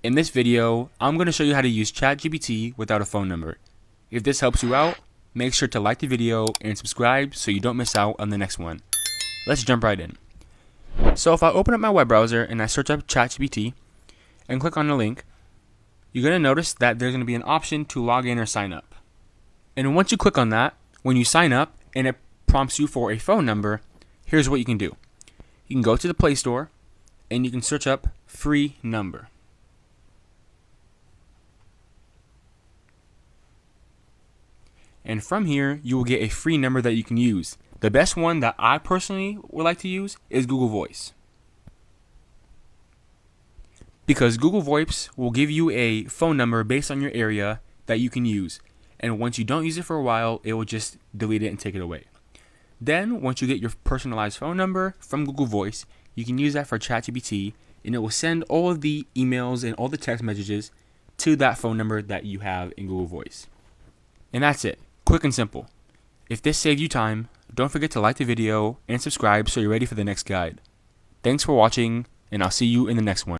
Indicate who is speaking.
Speaker 1: In this video, I'm going to show you how to use ChatGPT without a phone number. If this helps you out, make sure to like the video and subscribe so you don't miss out on the next one. Let's jump right in. So if I open up my web browser and I search up ChatGPT and click on the link, you're going to notice that there's going to be an option to log in or sign up. And once you click on that, when you sign up and it prompts you for a phone number, here's what you can do. You can go to the Play Store and you can search up free number. And from here, you will get a free number that you can use. The best one that I personally would like to use is Google Voice. Because Google Voice will give you a phone number based on your area that you can use. And once you don't use it for a while, it will just delete it and take it away. Then, once you get your personalized phone number from Google Voice, you can use that for ChatGPT, and it will send all of the emails and all the text messages to that phone number that you have in Google Voice. And that's it. Quick and simple. If this saved you time, don't forget to like the video and subscribe so you're ready for the next guide. Thanks for watching, and I'll see you in the next one.